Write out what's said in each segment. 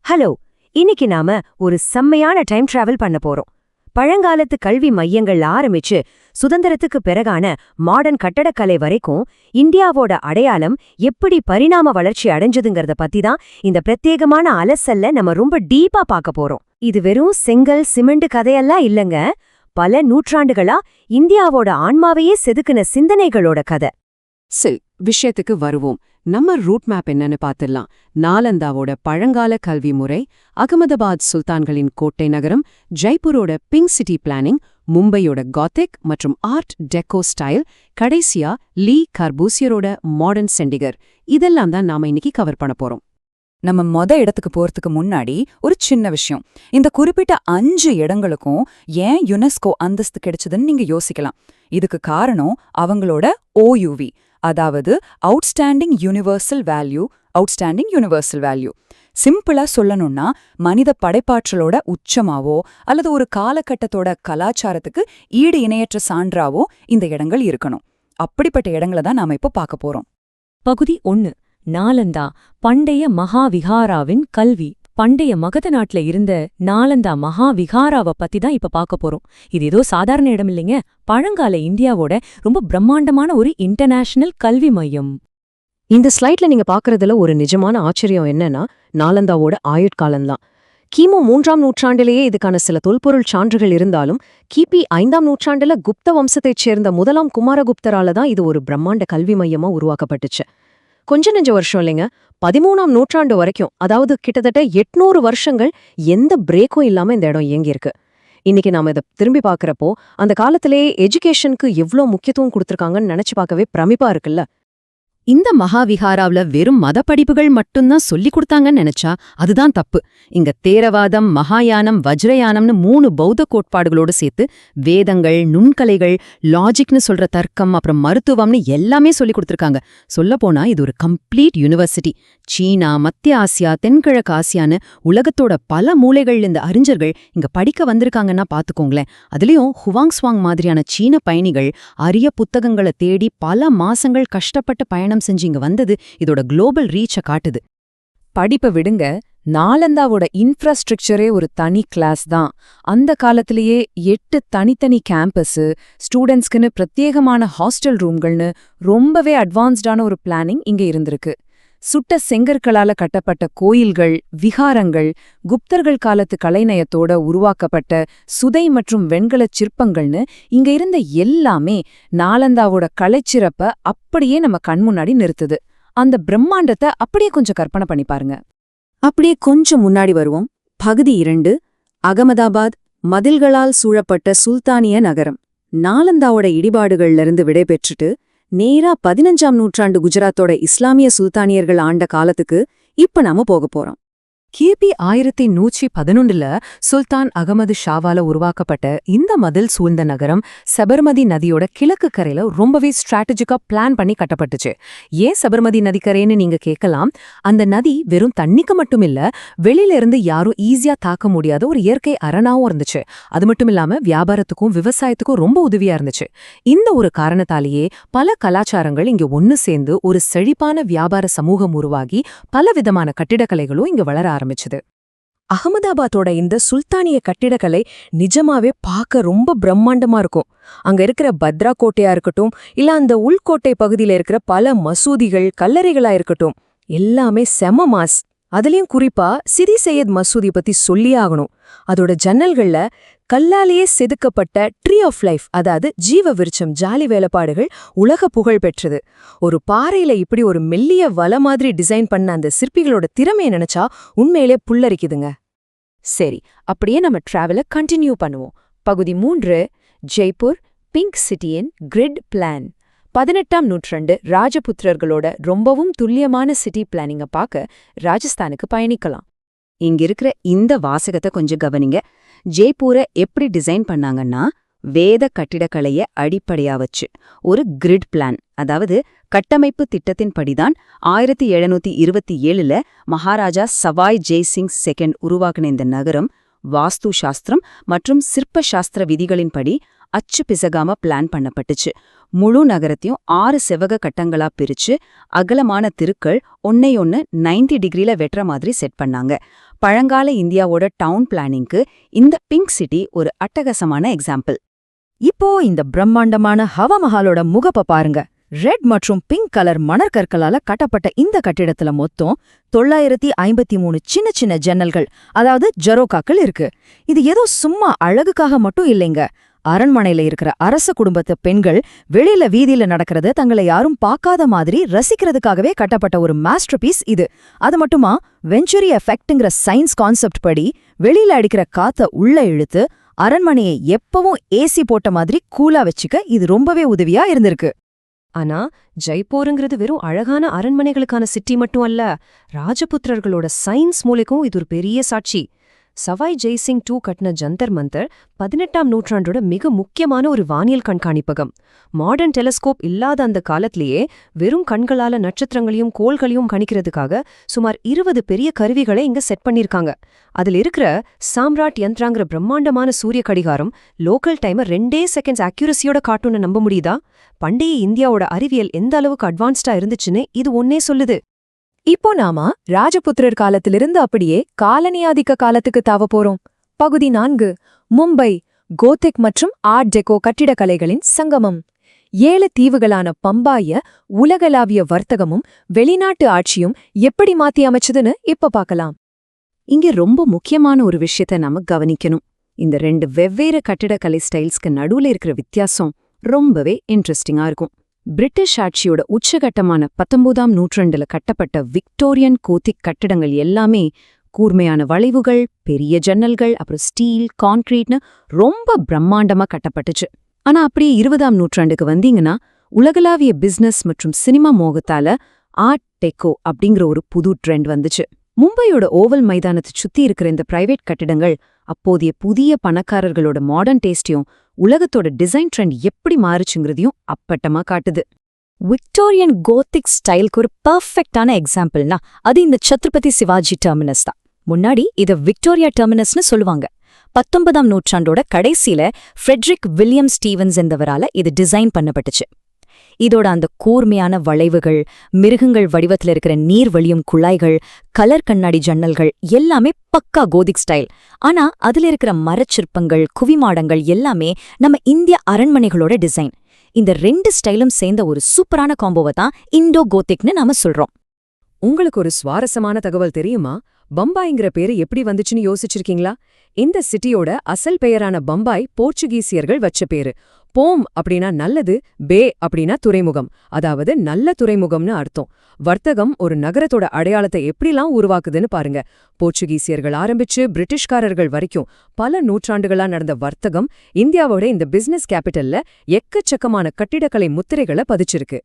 Hello, இன்னைக்கு நாம ஒரு செம்மையான டைம் டிராவல் பண்ண போறோம். பழங்காலத்து கல்வி மையங்கள் ஆரம்பிச்சு சுதந்திரத்துக்கு பிறகான மாடர்ன் கட்டடக்கலை வரைக்கும் இந்தியாவோட அடையாளம் எப்படி பரிணாம வளர்ச்சி அடைஞ்சதுங்கிறத பத்தி தான் இந்த பிரத்யேகமான அலசல்ல நம்ம ரொம்ப டீப்பா பார்க்க போறோம். இது வெறும் செங்கல் சிமெண்ட் கதையெல்லாம் இல்லங்க, பல நூற்றாண்டுகளா இந்தியாவோட ஆன்மாவையே செதுக்குன சிந்தனைகளோட கதை. சரி, விஷயத்துக்கு வருவோம். நம்ம ரூட் மேப் என்னன்னு பார்த்துடலாம். நாலந்தாவோட பழங்கால கல்வி முறை, அகமதாபாத் சுல்தான்களின் கோட்டை நகரம், ஜெய்ப்பூரோட பிங்க் சிட்டி பிளானிங், மும்பையோட காத்திக் மற்றும் ஆர்ட் டெக்கோ ஸ்டைல், கடைசியா லீ கார்பூசியரோட மாடர்ன் செண்டிகர். இதெல்லாம் தான் நாம இன்னைக்கு கவர் பண்ண போறோம். நம்ம இடத்துக்கு போறதுக்கு முன்னாடி ஒரு சின்ன விஷயம். இந்த குறிப்பிட்ட 5 இடங்களுக்கும் ஏன் யுனெஸ்கோ அந்தஸ்து கிடைச்சதுன்னு நீங்க யோசிக்கலாம். இதுக்கு காரணம் அவங்களோட OUV, அதாவது அவுட்ஸ்டாண்டிங் யூனிவர்சல் வேல்யூ. சிம்பிளா சொல்லணும்னா மனித படைப்பாற்றலோட உச்சமாவோ அல்லது ஒரு காலகட்டத்தோட கலாச்சாரத்துக்கு ஈடு இணையற்ற சான்றாவோ இந்த இடங்கள் இருக்கணும். அப்படிப்பட்ட இடங்களை தான் நாம இப்போ பார்க்க போறோம். பகுதி 1. நாலந்தா, பண்டைய மகாவிகாராவின் கல்வி. பண்டைய மகத நாட்டுல இருந்த நாலந்தா மகாவிகாராவை பத்தி தான் இப்ப பார்க்க போறோம். இது ஏதோ சாதாரண இடம் இல்லைங்க, பழங்கால இந்தியாவோட ரொம்ப பிரம்மாண்டமான ஒரு இன்டர்நேஷனல் கல்வி மையம். இந்த ஸ்லைட்ல நீங்க பாக்குறதுல ஒரு நிஜமான ஆச்சரியம் என்னன்னா, நாலந்தாவோட ஆயுட்காலம்தான். கிமு 3ஆம் நூற்றாண்டிலேயே இதுக்கான சில தொல்பொருள் சான்றுகள் இருந்தாலும், கிபி 5ஆம் நூற்றாண்டுல குப்த வம்சத்தைச் சேர்ந்த முதலாம் குமாரகுப்தரால தான் இது ஒரு பிரம்மாண்ட கல்வி மையமா உருவாக்கப்பட்டுச்சு. கொஞ்ச நெஞ்ச வருஷம் இல்லைங்க, 13ஆம் நூற்றாண்டு வரைக்கும், அதாவது கிட்டத்தட்ட 800 வருஷங்கள் எந்த பிரேக்கும் இல்லாம இந்த இடம் இயங்கியிருக்கு. இன்னைக்கு நாம இதை திரும்பி பார்க்கறப்போ அந்த காலத்திலேயே எஜுகேஷனுக்கு எவ்வளோ முக்கியத்துவம் கொடுத்துருக்காங்கன்னு நினைச்சு பார்க்கவே பிரமிப்பா இருக்குல்ல. இந்த மகாவிகாராவுல வெறும் மத படிப்புகள் மட்டும்தான் சொல்லி கொடுத்தாங்கன்னு நினைச்சா அதுதான் தப்பு. இங்க தேரவாதம், மகாயானம், வஜ்ரயானம்னு 3 பௌத்த கோட்பாடுகளோடு சேர்த்து வேதங்கள், நுண்கலைகள், லாஜிக்னு சொல்ற தர்க்கம், அப்புறம் மருத்துவம்னு எல்லாமே சொல்லி கொடுத்துருக்காங்க. சொல்லப்போனா இது ஒரு கம்ப்ளீட் யூனிவர்சிட்டி. சீனா, மத்திய ஆசியா, தென்கிழக்கு ஆசியான்னு உலகத்தோட பல மூலைகள் இந்த அறிஞர்கள் இங்க படிக்க வந்திருக்காங்கன்னா பாத்துக்கோங்களேன். அதுலயும் ஹுவாங்ஸ்வாங் மாதிரியான சீன பயணிகள் அரிய புத்தகங்களை தேடி பல மாசங்கள் கஷ்டப்பட்டு பயணம் செஞ்சு இங்க வந்தது இதோட குளோபல் ரீச்சை காட்டுது. படிப்பை விடுங்க, நாலந்தாவோட இன்ஃப்ராஸ்ட்ரக்சரே ஒரு தனி கிளாஸ் தான். அந்த காலத்திலேயே 8 தனித்தனி கேம்பஸ், ஸ்டூடெண்ட்ஸ்க்குன்னு பிரத்யேகமான ஹாஸ்டல் ரூம்கள்னு ரொம்பவே அட்வான்ஸ்டான ஒரு பிளானிங் இங்க இருந்திருக்கு. சுட்ட செங்கற்களால கட்டப்பட்ட கோயில்கள், விகாரங்கள், குப்தர்கள் காலத்து கலைநயத்தோட உருவாக்கப்பட்ட சுதை மற்றும் வெண்கலச் சிற்பங்கள்னு இங்க இருந்த எல்லாமே நாலந்தாவோட கலைச்சிறப்ப அப்படியே நம்ம கண் முன்னாடி நிறுத்துது. அந்த பிரம்மாண்டத்தை அப்படியே கொஞ்சம் கற்பனை பண்ணி பாருங்க. அப்படியே கொஞ்சம் முன்னாடி வருவோம். பகுதி 2. அகமதாபாத், மதில்களால் சூழப்பட்ட சுல்தானிய நகரம். நாலந்தாவோட இடிபாடுகள்ல இருந்து விடைபெற்றுட்டு நேரா 15ஆம் நூற்றாண்டு குஜராத்தோட இஸ்லாமிய சுல்தானியர்கள் ஆண்ட காலத்துக்கு இப்ப நாம போக போறோம். கிபி 1111ல சுல்தான் அகமது ஷாவால உருவாக்கப்பட்ட இந்த மதில் சூழ்ந்த நகரம் சபர்மதி நதியோட கிழக்கு கரையில ரொம்பவே ஸ்ட்ராட்டஜிக்கா பிளான் பண்ணி கட்டப்பட்டுச்சு. ஏன் சபர்மதி நதிக்கரைன்னு நீங்க கேட்கலாம். அந்த நதி வெறும் தண்ணிக்கு மட்டும் இல்ல, வெளியில இருந்து யாரும் ஈஸியா தாக்க முடியாத ஒரு இயற்கை அரணாவும் இருந்துச்சு. அது மட்டும் இல்லாம வியாபாரத்துக்கும் விவசாயத்துக்கும் ரொம்ப உதவியா இருந்துச்சு. இந்த ஒரு காரணத்தாலேயே பல கலாச்சாரங்கள் இங்க ஒன்னு சேர்ந்து ஒரு செழிப்பான வியாபார சமூகம் உருவாகி பலவிதமான கட்டிடக்கலைகளும் இங்க வளர ஆரம்பிச்சது. அகமதாபாத்தோட இந்த சுல்தானிய கட்டிடக்கலை நிஜமாவே பார்க்க ரொம்ப பிரம்மாண்டமா இருக்கும். அங்க இருக்கிற பத்ரா கோட்டையா இருக்கட்டும், இல்ல அந்த உள்கோட்டை பகுதியில இருக்கிற பல மசூதிகள், கல்லறைகளா இருக்கட்டும், எல்லாமே செம மாஸ். அதுலயும் குறிப்பா சிதி சையத் மசூதி பத்தி சொல்லியே ஆகணும். அதோட ஜன்னல்கள்ல கல்லாலேயே செதுக்கப்பட்ட ட்ரீ ஆஃப் லைஃப், அதாவது ஜீவ விருட்சம் ஜாலி வேலைப்பாடுகள் உலக புகழ் பெற்றது. ஒரு பாறையில இப்படி ஒரு மெல்லிய வலை மாதிரி டிசைன் பண்ண அந்த சிற்பிகளோட திறமையை நினைச்சா உண்மையிலே புல்லரிக்குதுங்க. சரி, அப்படியே நம்ம டிராவலை கண்டினியூ பண்ணுவோம். பகுதி 3. ஜெய்ப்பூர், பிங்க் சிட்டியின் கிரிட் பிளான். 18ஆம் நூற்றாண்டு ராஜபுத்திரர்களோட ரொம்பவும் துல்லியமான சிட்டி பிளானிங்க பார்க்க ராஜஸ்தானுக்கு பயணிக்கலாம். இங்க இருக்கிற இந்த வாசகத்தை கொஞ்சம் கவனிங்க. ஜெய்ப்பூரை எப்படி டிசைன் பண்ணாங்கன்னா, வேத கட்டிடக்கலைய அடிப்படையா வச்சு ஒரு கிரிட் பிளான், அதாவது கட்டமைப்பு திட்டத்தின்படிதான் 1727ல மகாராஜா சவாய் ஜெய் சிங் II உருவாக்கின இந்த நகரம் வாஸ்து சாஸ்திரம் மற்றும் சிற்ப சாஸ்திர விதிகளின்படி அச்சு பிசகாம பிளான் பண்ணப்பட்டுச்சு. முழு நகரத்தையும் 6 செவ்வக கட்டங்களா பிரிச்சு அகலமான தெருக்கள் ஒன்னையொன்னு 90 டிகிரில வெட்டுற மாதிரி செட் பண்ணாங்க. பழங்கால இந்தியாவோட டவுன் பிளானிங்க்கு இந்த பிங்க் சிட்டி ஒரு அட்டகாசமான எக்ஸாம்பிள். இப்போ இந்த பிரம்மாண்டமான ஹவா மஹாலோட முகப்ப பாருங்க. ரெட் மற்றும் பிங்க் கலர் மணற்கற்களால கட்டப்பட்ட இந்த கட்டிடத்துல மொத்தம் 953 சின்ன சின்ன ஜன்னல்கள், அதாவது ஜரோக்காக்கள் இருக்கு. இது ஏதோ சும்மா அழகுக்காக மட்டும் இல்லைங்க. அரண்மனையில இருக்கிற அரச குடும்பத்து பெண்கள் வெளியில வீதியில நடக்கிறத தங்களை யாரும் பார்க்காத மாதிரி ரசிக்கிறதுக்காகவே கட்டப்பட்ட ஒரு மாஸ்டர் பீஸ் இது. அது மட்டுமா, வெஞ்சுரி எஃபெக்ட்ங்கிற சயின்ஸ் கான்செப்ட் படி வெளியில அடிக்கிற காத்த உள்ள இழுத்து அரண்மனையை எப்பவும் ஏசி போட்ட மாதிரி கூலா வச்சுக்க இது ரொம்பவே உதவியா இருந்திருக்கு. ஆனா ஜெய்ப்பூருங்கிறது வெறும் அழகான அரண்மனைகளுக்கான சிட்டி மட்டும் அல்ல, ராஜபுத்திரர்களோட சயின்ஸ் மூலைக்கும் இது ஒரு பெரிய சாட்சி. சவாய் ஜெய்சிங் 2 கட்டின ஜந்தர் மந்தர் 18ஆம் நூற்றாண்டோட மிக முக்கியமான ஒரு வானியல் கண்காணிப்பகம். மாடர்ன் டெலஸ்கோப் இல்லாத அந்த காலத்திலேயே வெறும் கண்களால நட்சத்திரங்களையும் கோள்களையும் கணிக்கிறதுக்காக சுமார் 20 பெரிய கருவிகளை இங்க செட் பண்ணிருக்காங்க. அதில் இருக்கிற சாம்ராட் யந்த்ராங்கிற பிரம்மாண்டமான சூரிய கடிகாரம் லோக்கல் டைமை 2 செகண்ட்ஸ் அக்யூரசியோட காட்டுன்னு நம்ப முடியுதா? பண்டைய இந்தியாவோட அறிவியல் எந்த அளவுக்கு அட்வான்ஸ்டா இருந்துச்சுன்னு இது ஒன்னே சொல்லுது. இப்போ நாம ராஜபுத்திரர் காலத்திலிருந்து அப்படியே காலனியாதிக்க காலத்துக்கு தாவ போறோம். பகுதி 4, மும்பை, கோத்திக் மற்றும் ஆர்ட் டெக்கோ கட்டிடக்கலைகளின் சங்கமம். 7 தீவுகளான பம்பாய உலகளாவிய வர்த்தகமும் வெளிநாட்டு ஆட்சியும் எப்படி மாத்தி அமைச்சதுன்னு இப்ப பார்க்கலாம். இங்க ரொம்ப முக்கியமான ஒரு விஷயத்த நாம கவனிக்கணும். இந்த 2 வெவ்வேறு கட்டிடக்கலை ஸ்டைல்ஸ்க்கு நடுவுல இருக்கிற வித்தியாசம் ரொம்பவே இன்ட்ரெஸ்டிங்கா இருக்கும். பிரிட்டிஷ் ஆட்சியோட உச்சகட்டமான 19ஆம் நூற்றாண்டுல கட்டப்பட்ட விக்டோரியன் கோத்திக் கட்டிடங்கள் எல்லாமே கூர்மையான வளைவுகள், பெரிய ஜன்னல்கள், அப்புறம் ஸ்டீல், கான்கிரீட்னு ரொம்ப பிரம்மாண்டமா கட்டப்பட்டுச்சு. ஆனா அப்படியே 20ஆம் நூற்றாண்டுக்கு வந்தீங்கன்னா உலகளாவிய பிசினஸ் மற்றும் சினிமா மோகத்தால ஆர்ட் டெக்கோ அப்படிங்கிற ஒரு புது ட்ரெண்ட் வந்துச்சு. மும்பையோட ஓவல் மைதானத்தை சுத்தி இருக்கிற இந்த பிரைவேட் கட்டிடங்கள் அப்போதைய புதிய பணக்காரர்களோட மாடர்ன் டேஸ்டையும் உலகத்தோட டிசைன் ட்ரெண்ட் எப்படி மாறுச்சுங்கிறதையும் அப்பட்டமா காட்டுது. விக்டோரியன் கோத்திக் ஸ்டைலுக்கு ஒரு பர்ஃபெக்டான எக்ஸாம்பிள்னா அது இந்த சத்ரபதி சிவாஜி டெர்மினஸ் தான். முன்னாடி இதை விக்டோரியா டெர்மினஸ்னு சொல்லுவாங்க. 19ஆம் நூற்றாண்டோட கடைசியில ஃப்ரெட்ரிக் வில்லியம் ஸ்டீவன்ஸ் என்பவரால இது டிசைன் பண்ணப்பட்டுச்சு. இதோட அந்த கூர்மையான வளைவுகள், மிருகங்கள் வடிவத்தில் இருக்கிற நீர் வழியும் குழாய்கள், கலர் கண்ணாடி ஜன்னல்கள் எல்லாமே பக்கா கோதிக் ஸ்டைல். ஆனா அதுல இருக்கிற மரச்சிற்பங்கள், குவிமாடங்கள் எல்லாமே நம்ம இந்திய அரண்மனைகளோட டிசைன். இந்த 2 ஸ்டைலும் சேர்ந்த ஒரு சூப்பரான காம்போவை தான் இண்டோ கோத்திக்னு நாம சொல்றோம். உங்களுக்கு ஒரு சுவாரஸ்யமான தகவல் தெரியுமா? பம்பாய்ங்கிற பேரு எப்படி வந்துச்சுன்னு யோசிச்சிருக்கீங்களா? இந்த சிட்டியோட அசல் பெயரான பம்பாய் போர்ச்சுகீசியர்கள் வச்ச பேரு. போம் அப்படின்னா நல்லது, பே அப்படின்னா துறைமுகம், அதாவது நல்ல துறைமுகம்னு அர்த்தம். வர்த்தகம் ஒரு நகரத்தோட அடையாளத்தை எப்படிலாம் உருவாக்குதுன்னு பாருங்க. போர்ச்சுகீசியர்கள் ஆரம்பிச்சு பிரிட்டிஷ்காரர்கள் வரைக்கும் பல நூற்றாண்டுகளா நடந்த வர்த்தகம் இந்தியாவோட இந்த பிசினஸ் கேபிட்டல்ல எக்கச்சக்கமான கட்டிடக்கலை முத்திரைகளை பதிச்சிருக்கு.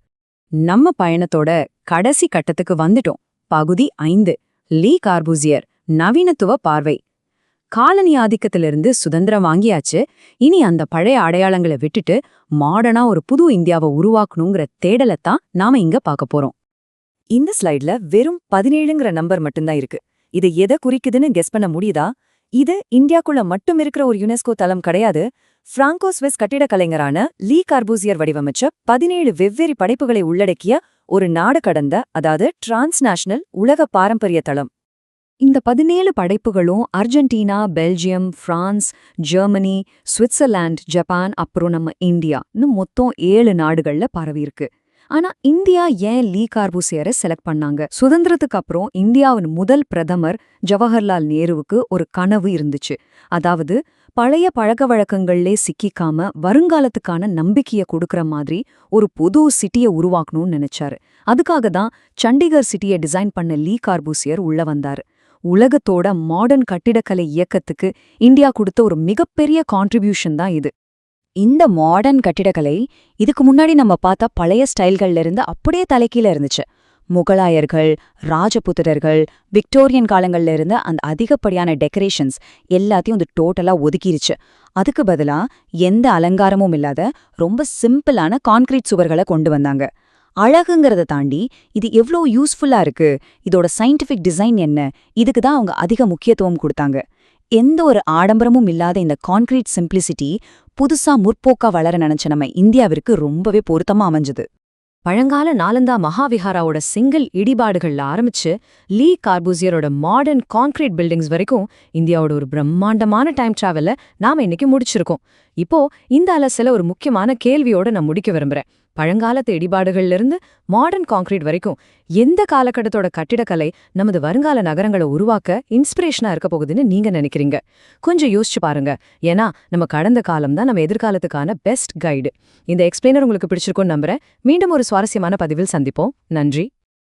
நம்ம பயணத்தோட கடைசி கட்டத்துக்கு வந்துட்டோம். பகுதி 5, லீ கார்பூசியர், நவீனத்துவ பார்வை. காலனி ஆதிக்கத்திலிருந்து சுதந்திரம் வாங்கியாச்சு. இனி அந்த பழைய அடையாளங்களை விட்டுட்டு மாடர்னா ஒரு புது இந்தியாவை உருவாக்கணுங்கிற தேடலைத்தான் நாம இங்க பார்க்க போறோம். இந்த ஸ்லைட்ல வெறும் 17ங்கிற நம்பர் மட்டும்தான் இருக்கு. இது எதை குறிக்குதுன்னு கெஸ் பண்ண முடியுதா? இது இந்தியாக்குள்ள மட்டும் இருக்கிற ஒரு யுனெஸ்கோ தளம் கிடையாது. பிராங்கோ ஸ்விஸ் கட்டிடக்கலைஞரான லீ கார்பூசியர் வடிவமைச்ச 17 வெவ்வேறு படைப்புகளை உள்ளடக்கிய ஒரு நாடு கடந்த, அதாவது டிரான்ஸ்நேஷனல் உலக பாரம்பரிய தளம். இந்த 17 படைப்புகளும் Argentina, Belgium, France, Germany, Switzerland, Japan, அப்புறம் நம்ம இந்தியான்னு மொத்தம் 7 நாடுகள்ல பரவியிருக்கு. ஆனா இந்தியா ஏன் லீ கார்பூசியரை செலக்ட் பண்ணாங்க? சுதந்திரத்துக்கு அப்புறம் இந்தியாவின் முதல் பிரதமர் ஜவஹர்லால் நேருவுக்கு ஒரு கனவு இருந்துச்சு. அதாவது பழைய பழக்க வழக்கங்கள்லே சிக்கிக்காம வருங்காலத்துக்கான நம்பிக்கையை கொடுக்கற மாதிரி ஒரு புது சிட்டியை உருவாக்கணும்னு நினைச்சாரு. அதுக்காக தான் சண்டிகர் சிட்டியை டிசைன் பண்ண லீ கார்பூசியர் உள்ள வந்தாரு. உலகத்தோட மாடர்ன் கட்டிடக்கலை இயக்கத்துக்கு இந்தியா கொடுத்த ஒரு மிகப்பெரிய கான்ட்ரிபியூஷன் தான் இது. இந்த மாடர்ன் கட்டிடக்கலை இதுக்கு முன்னாடி நம்ம பார்த்தா பழைய ஸ்டைல்கள்ல இருந்து அப்படியே தலைக்கீழ இருந்துச்சு. முகலாயர்கள், ராஜபுத்திரர்கள், விக்டோரியன் காலங்கள்ல இருந்து அந்த அதிகப்படியான டெக்கரேஷன்ஸ் எல்லாத்தையும் அது டோட்டலா ஒதுக்கிருச்சு. அதுக்கு பதிலா எந்த அலங்காரமும் இல்லாத ரொம்ப சிம்பிளான கான்கிரீட் சுவர்களை கொண்டு வந்தாங்க. அழகுங்கிறத தாண்டி இது எவ்வளோ யூஸ்ஃபுல்லா இருக்கு, இதோட சயின்டிஃபிக் டிசைன் என்ன, இதுக்கு தான் அவங்க அதிக முக்கியத்துவம் கொடுத்தாங்க. எந்த ஒரு ஆடம்பரமும் இல்லாத இந்த கான்கிரீட் சிம்பிளிசிட்டி புதுசா முற்போக்கா வளர நினைச்ச நம்ம இந்தியாவிற்கு ரொம்பவே பொருத்தமா அமைஞ்சது. பழங்கால நாலந்தா மகாவிஹாராவோட சிங்கிள் இடிபாடுகள்ல ஆரம்பிச்சு லீ கார்பூசியரோட மாடர்ன் கான்கிரீட் பில்டிங்ஸ் வரைக்கும் இந்தியாவோட ஒரு பிரம்மாண்டமான டைம் டிராவல நாம இன்னைக்கு முடிச்சிருக்கோம். இப்போ இந்த அலசல ஒரு முக்கியமான கேள்வியோட நான் முடிக்க விரும்புறேன். பழங்காலத்து இடிபாடுகள்ல இருந்து மாடர்ன் கான்கிரீட் வரைக்கும் எந்த காலகட்டத்தோட கட்டிடக்கலை நமது வருங்கால நகரங்களை உருவாக்க இன்ஸ்பிரேஷனா இருக்க போகுதுன்னு நீங்க நினைக்கிறீங்க? கொஞ்சம் யோசிச்சு பாருங்க. ஏன்னா நம்ம கடந்த காலம் தான் நம்ம எதிர்காலத்துக்கான பெஸ்ட் கைடு. இந்த எக்ஸ்பிளைனர் உங்களுக்கு பிடிச்சிருக்கும்னு நம்புறேன். மீண்டும் ஒரு சுவாரஸ்யமான பதிவில் சந்திப்போம். நன்றி.